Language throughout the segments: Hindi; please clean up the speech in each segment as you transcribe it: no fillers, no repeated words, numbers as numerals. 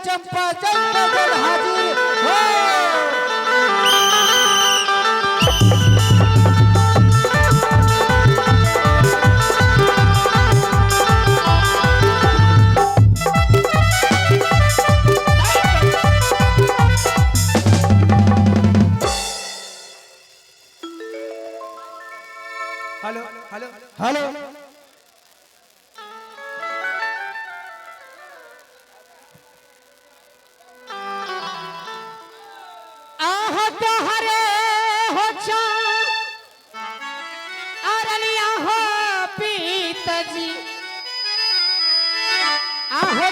चंपा जल हाजिर हो। हेलो हेलो हेलो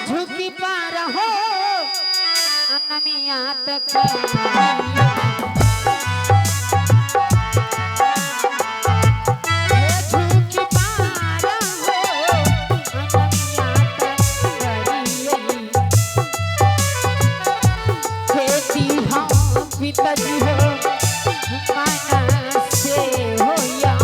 झुकी पार हो अनमिया तक झुकी पार हो अनमिया तक खेती हम पिताजी हो माना से हो या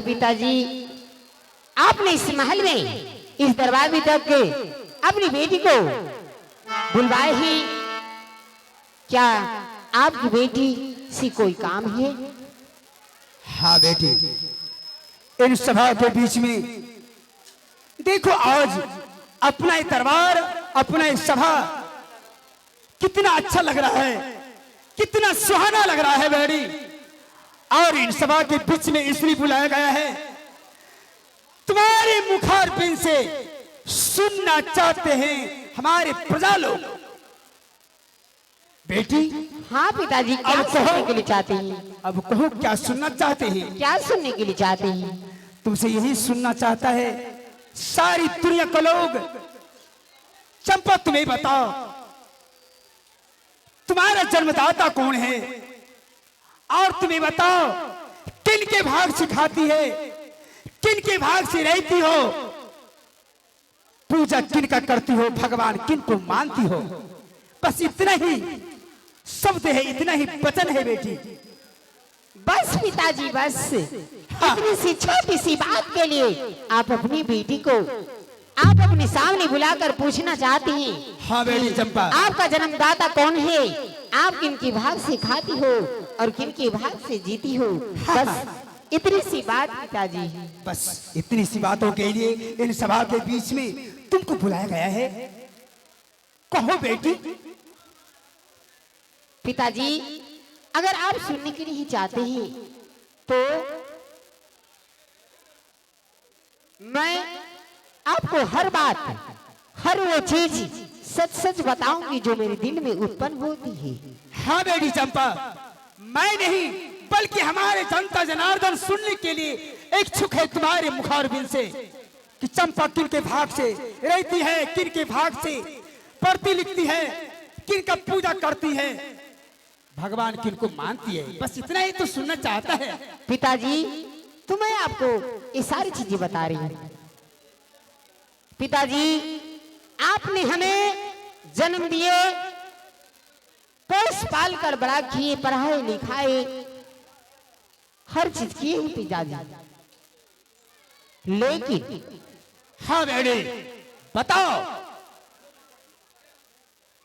पिताजी आपने इस महल में इस दरबार में तक के अपनी बेटी को बुलवाए ही क्या आपकी बेटी से कोई काम है? हाँ बेटी, इन सभा के बीच में देखो आज अपना ये दरबार अपना ये सभा कितना अच्छा लग रहा है, कितना सुहाना लग रहा है बेटी। और इन सभा के बीच में इसलिए बुलाया गया है तुम्हारे मुखारबिन से सुनना चाहते हैं हमारे प्रजा लोग। बेटी हाँ पिताजी, क्या सुनने के लिए चाहते हैं? अब कहो क्या सुनना चाहते हैं? क्या सुनने के लिए चाहते हैं? तुमसे यही सुनना चाहता है सारी दुनिया के लोग। चंपा तुम्हें बताओ तुम्हारा जन्मदाता कौन है, और तुम्हें बताओ किन के भाग सिखाती है, किन के भाग से रहती हो, पूजा किन का करती हो, भगवान किन को मानती हो। बस इतना ही शब्द है, इतना ही वचन है बेटी। बस पिताजी बस। हाँ। इतनी सी छोटी सी बात के लिए आप अपनी बेटी को आप अपने सामने बुलाकर पूछना चाहती हैं। हाँ बेटी चंपा, आपका जन्मदाता कौन है, आप किन की भाग से खाती हो और किन की भाग से जीती हो। हाँ। बस इतनी सी बात पिताजी। बस इतनी सी बातों के लिए इन सभा के बीच में तुमको बुलाया गया है। कहो बेटी पिताजी, अगर आप सुनने के लिए चाहते हैं तो मैं आपको हर बात, हर वो चीज सच सच बताऊंगी जो मेरे दिल में उत्पन्न होती है। हाँ बेटी चंपा, मैं नहीं बल्कि हमारे जनता जनार्दन सुनने के लिए इच्छुक है तुम्हारे मुखारबिन से कि चंपा किन के भाग से रहती है, किन के भाग से पढ़ती लिखती है, किन का पूजा करती है, भगवान किन को मानती है। बस इतना ही तो सुनना चाहता है। पिताजी, तो मैं आपको ये सारी चीजें बता रही हूँ। पिताजी, आपने हमें जन्म दिए, पोस पाल कर बड़ा किए, पढ़ाए लिखाए, हर चीज किए हैं पिताजी, लेकिन हाँ बेटे बताओ।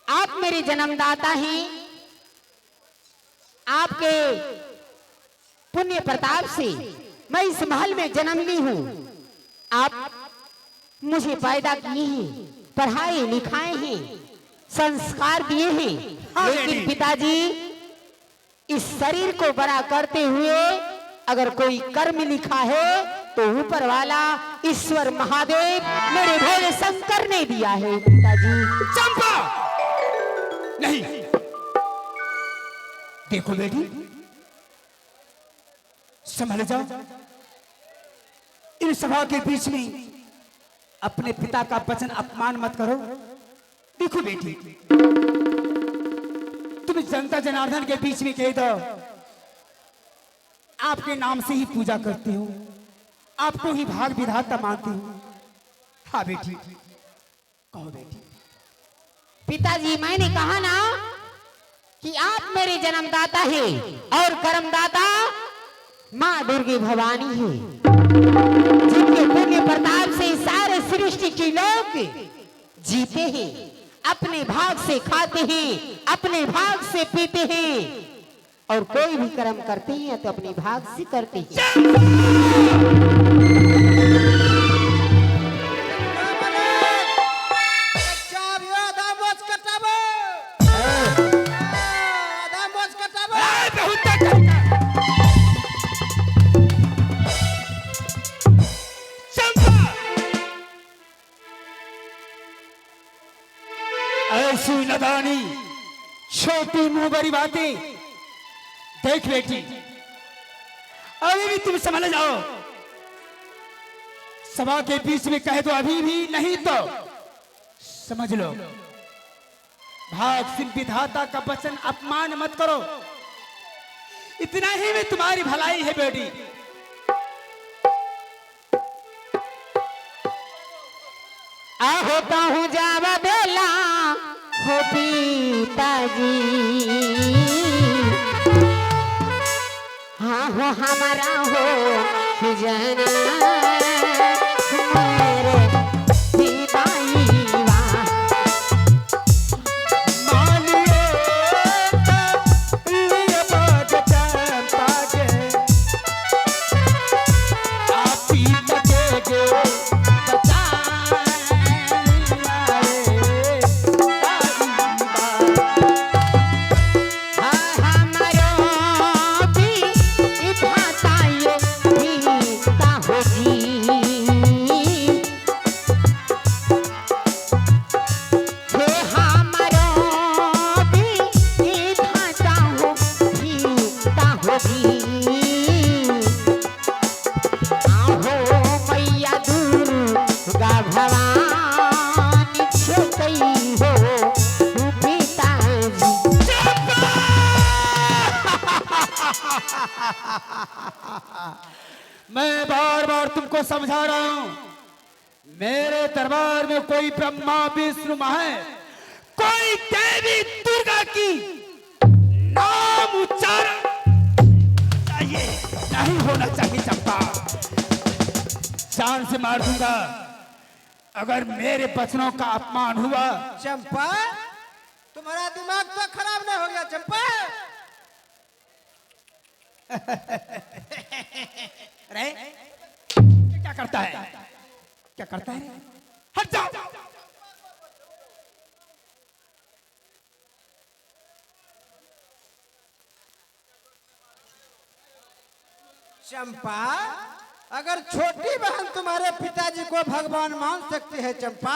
आप मेरे जन्मदाता हैं। आपके पुण्य प्रताप से मैं इस महल में जन्म ली हूं। आप मुझे पैदा किए हैं, पढ़ाए लिखाए हैं, संस्कार दिए हैं, लेकिन पिताजी इस शरीर को बड़ा करते हुए अगर कोई कर्म लिखा है तो ऊपर वाला ईश्वर महादेव मेरे भोले शंकर ने दिया है। पिताजी, चंपा नहीं, देखो बेटी संभल जाओ। इन सभा के बीच में अपने पिता का वचन अपमान मत करो। देखो बेटी, तुम जनता जनार्दन के बीच में कह दो आपके नाम से ही पूजा करती हूँ, आपको ही भाग विधाता मानती हूँ। हाँ बेटी कहो बेटी। पिताजी, मैंने कहा ना कि आप मेरे जन्मदाता हैं और कर्मदाता माँ दुर्गे भवानी है, जिनके पुण्य प्रताप से सारे सृष्टि के लोग जीते हैं, अपने भाग से खाते हैं, अपने भाग से पीते हैं, और कोई भी कर्म करते हैं तो अपने भाग से करते हैं। ऐसी नदानी छोटी मुंह बड़ी बातें। देख बेटी, अभी भी तुम समझ जाओ। सभा के बीच में कह दो अभी भी, नहीं तो समझ लो भाग सिंह विधाता का वचन अपमान मत करो। इतना ही में तुम्हारी भलाई है बेटी। होता हूँ जावा बेला हो पिताजी, हाँ हो हमारा हो जना मेरे पिताई वाह। मैं बार बार तुमको समझा रहा हूं, मेरे दरबार में कोई ब्रह्मा विष्णु है, कोई देवी दुर्गा की नाम उच्चारण चाहिए नहीं होना चाहिए। चंपा, जान से मार दूंगा अगर मेरे वचनों का अपमान हुआ। चंपा, तुम्हारा दिमाग तो खराब नहीं हो गया चंपा? अरे क्या करता है, क्या करता है? हट जाओ। चंपा, अगर छोटी बहन तुम्हारे पिताजी को भगवान मान सकती है चंपा,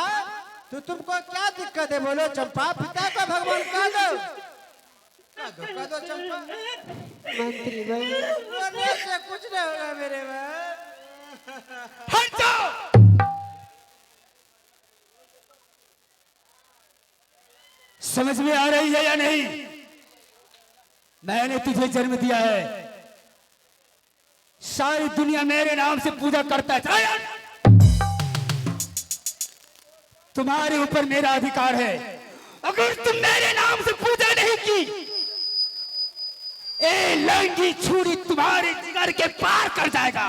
तो तुमको क्या दिक्कत है? बोलो चंपा, पिता को भगवान कह दो, कह दो चंपा। मंत्री भाई, रोने से कुछ नहीं होगा मेरे बहन। हट जाओ। समझ में आ रही है या नहीं? मैंने तुझे जन्म दिया है, सारी दुनिया मेरे नाम से पूजा करता है। तुम्हारे ऊपर मेरा अधिकार है, अगर तुम मेरे नाम से पूजा नहीं की, ए लंगी छुरी तुम्हारे जिगर के पार कर जाएगा।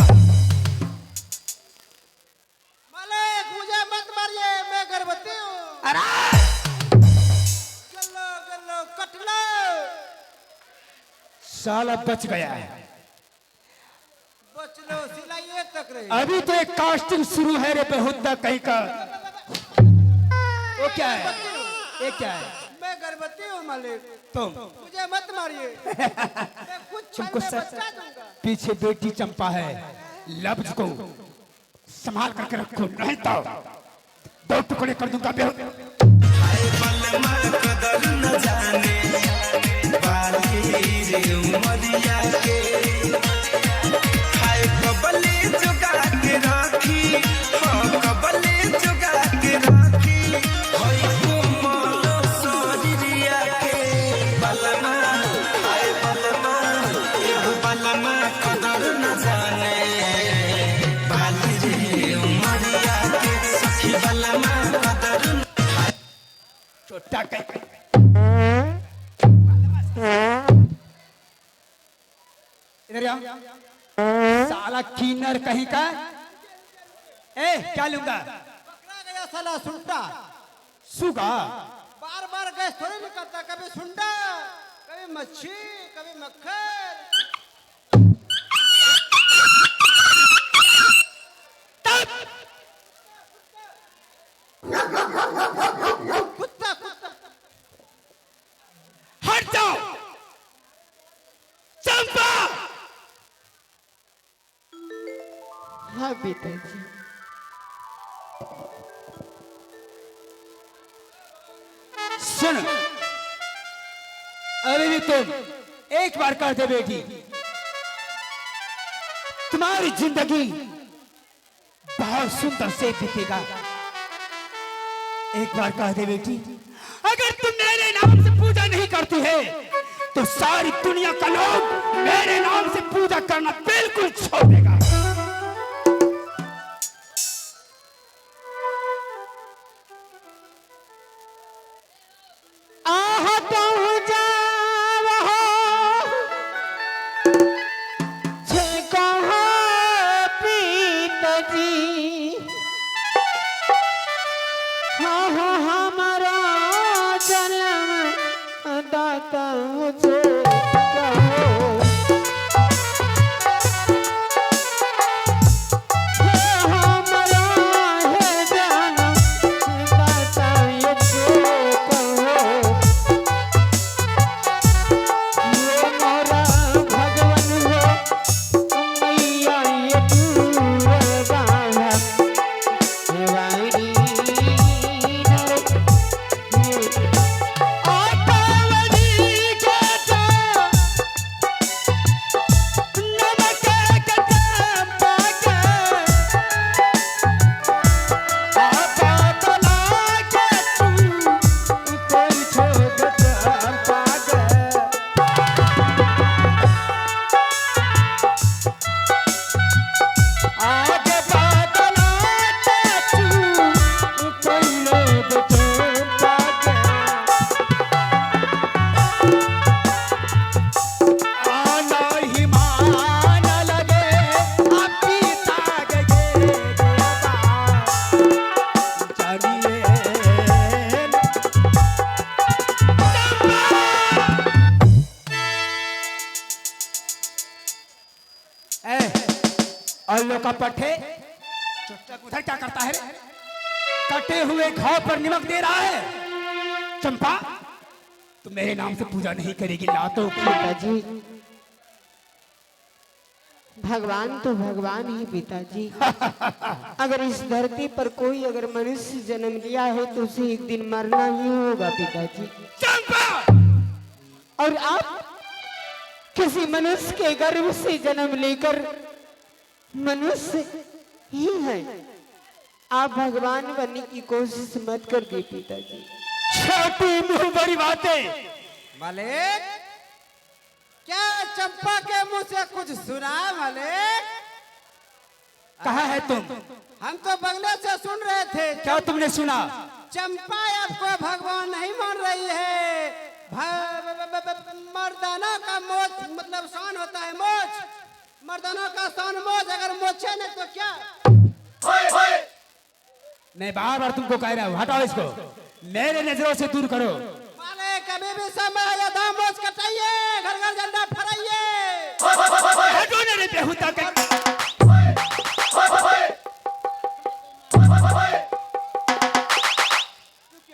मालिक, मुझे मत मारिए, मैं गर्भवती हूँ। अरे गल्लो गल्लो कट लो। साला बच गया है। बच लो, सिलाई तक रही। अभी तो एक कास्टिंग शुरू है रे बेहुदा कहीं का। वो क्या है? ये क्या है? मैं गर्भवती हूँ मालिक, तुम मुझे मत मारिए। मैं कुछ तुमको क्षण में सच बचा दूंगा। पीछे बेटी चंपा है, लफ्ज को संभाल करके रखो, नहीं तो दो टुकड़े कर दूंगा बेहुदा। छोटा कहीं इधर आओ, साला कीनर कहीं का। ए क्या लूंगा? पकड़ा गया साला सुंडा। सुगा बार बार गैस थोड़ी निकलता, कभी सुंडा, कभी मच्छी, कभी मक्खन। कुत्ता कुत्ता। हट जाओ चंपा। हाँ पिताजी। सुन, अरे भी तुम एक बार कह दे बेटी, तुम्हारी जिंदगी बहुत सुंदर से बीतेगा। एक बार कह दे बेटी, अगर तुम मेरे नाम से पूजा नहीं करती है, तो सारी दुनिया का लोग मेरे नाम से पूजा करना बिल्कुल छोड़ देगा। अल्लो का पट्टे चुपचाप उधर क्या करता है? कटे हुए घाव पर नमक दे रहा है। चंपा, तू मेरे नाम से पूजा नहीं करेगी, लातो पिताजी भगवान तो भगवान ही पिताजी। अगर इस धरती पर कोई अगर मनुष्य जन्म लिया है तो उसे एक दिन मरना ही होगा पिताजी। और आप किसी मनुष्य के गर्भ से जन्म लेकर मनुष्य ही हैं। आप भगवान बनने की कोशिश मत कर दे पिताजी। छोटी मुंह बड़ी बातें। मालिक, क्या चंपा के मुंह से कुछ सुना मालिक? कहाँ है तुम? हम तो बंगले से सुन रहे थे। क्या तुमने सुना? चंपा आपको भगवान नहीं मान रही है। मर्दाना का मोच मतलब शान होता है मोच। मर्दाना का शान मोच, अगर मोचे नहीं तो क्या? मैं बार बार तुमको कह रहा हूँ, हटाओ इसको, मेरे नजरों से दूर करो। मालिक, कभी भी समय या दाम मोच कटाइए, घर घर झंडा फहराइए। हटो मेरे बेहुदा के।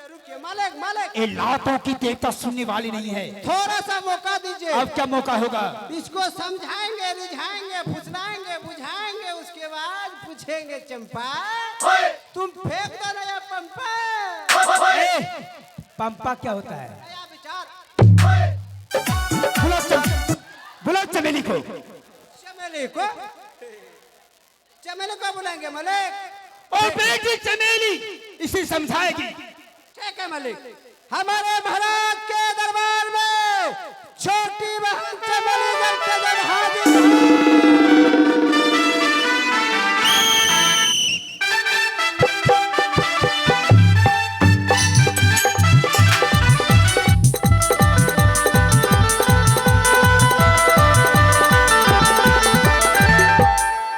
रुकिए मालिक, मालिक, ये लातों की देवता सुनने वाली नहीं है। थोड़ा सा मौका दीजिए। अब क्या मौका होगा? इसको समझाएंगे, रिझाएंगे, फुसलाएंगे, बुझाएंगे, उसके बाद पूछेंगे चंपा तुम फेंक दो ना या पंपा। पंपा क्या होता है? नया विचार। बुलाओ चमेली को। चमेली को? चमेली को बुलाएंगे मलिक। ओ बेटी चमेली इसे समझाएगी। ठीक है मलिक। हमारे महाराज के दरबार में छोटी बहन चमेली करके जब हाजिर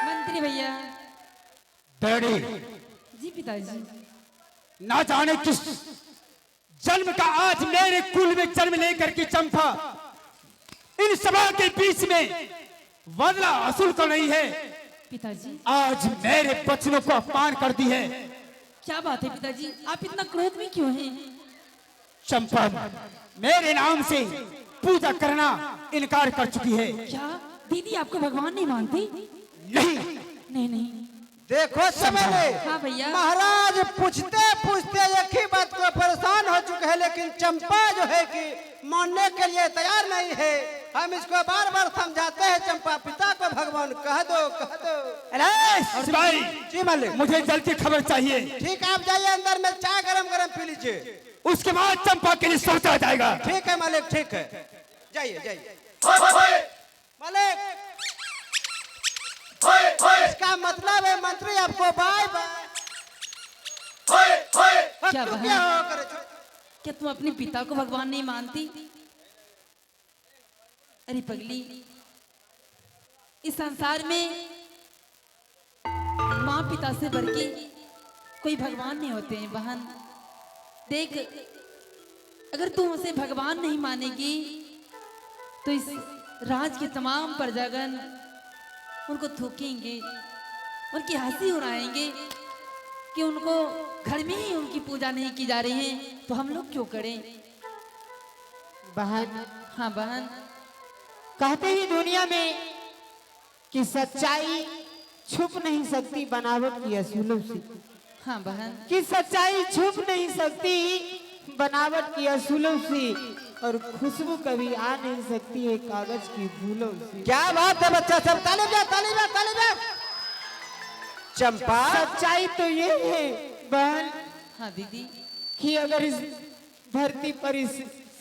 मंत्री भैया। डैडी, जी पिताजी। ना जाने किस जन्म का आज मेरे कुल में जन्म लेकर के चंपा इन सभा के बीच में बदला वसूल को नहीं है, पिताजी आज मेरे बच्चों को अपमान कर दी है। क्या बात है पिताजी, आप इतना क्रोध में क्यों हैं? चंपा मेरे नाम से पूजा करना इनकार कर चुकी है। क्या दीदी आपको भगवान नहीं मानती? नहीं, नहीं नहीं। देखो चमेली, हाँ भैया। महाराज पूछते पूछते एक ही बात को परेशान हो चुके हैं, लेकिन चंपा जो है कि मानने के लिए तैयार नहीं है। हम इसको बार बार समझाते हैं, चंपा पिता को भगवान कह दो, कह दो। अरे सिपाही, जी मालिक। मुझे जल्दी खबर चाहिए। ठीक है, आप जाइए अंदर में चाय गरम गरम पी लीजिए। उसके बाद चंपा के लिए सोचा जाएगा। ठीक है मालिक, ठीक है, जाइए जाइए। मालिक, इसका मतलब है मंत्री आपको बाय बाय। क्या तुम बहन? क्या हो करे? क्या तुम अपने पिता को भगवान नहीं मानती? अरे पगली, इस संसार में माँ पिता से बढ़ के कोई भगवान नहीं होते हैं बहन। देख, अगर तुम उसे भगवान नहीं मानेगी तो इस राज के तमाम प्रजागण उनको थूकेंगे, उनकी हंसी उड़ाएंगे कि उनको घर में ही उनकी पूजा नहीं की जा रही है, तो हम लोग क्यों करें? बहन, हाँ बहन। कहते ही दुनिया में कि सच्चाई छुप नहीं सकती बनावट की असूलों से। हाँ बहन। कि सच्चाई छुप नहीं सकती बनावट की असूलों से, और खुशबू कभी आ नहीं सकती है कागज की फूलों से। क्या बात है बच्चा सब, ताली बजा, ताली बजा, ताली बजा। चंपा, सच्चाई तो ये है बहन हाँ दीदी। कि अगर इस धरती पर इस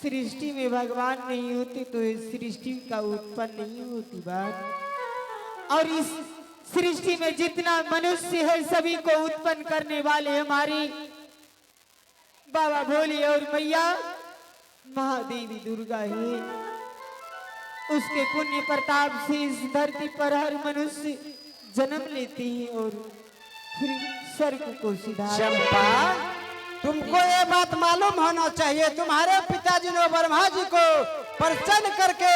सृष्टि में भगवान नहीं होते तो इस सृष्टि का उत्पन्न नहीं होती बात। और इस सृष्टि में जितना मनुष्य है सभी को उत्पन्न करने वाले हमारी बाबा भोले और मैया महादेवी दुर्गा है। उसके पुण्य प्रताप से इस धरती पर हर मनुष्य जन्म लेते हैं और फिर स्वर्ग को सिधार। चंपा, तुमको ये बात मालूम होना चाहिए, तुम्हारे पिताजी ने ब्रह्मा जी को प्रसन्न करके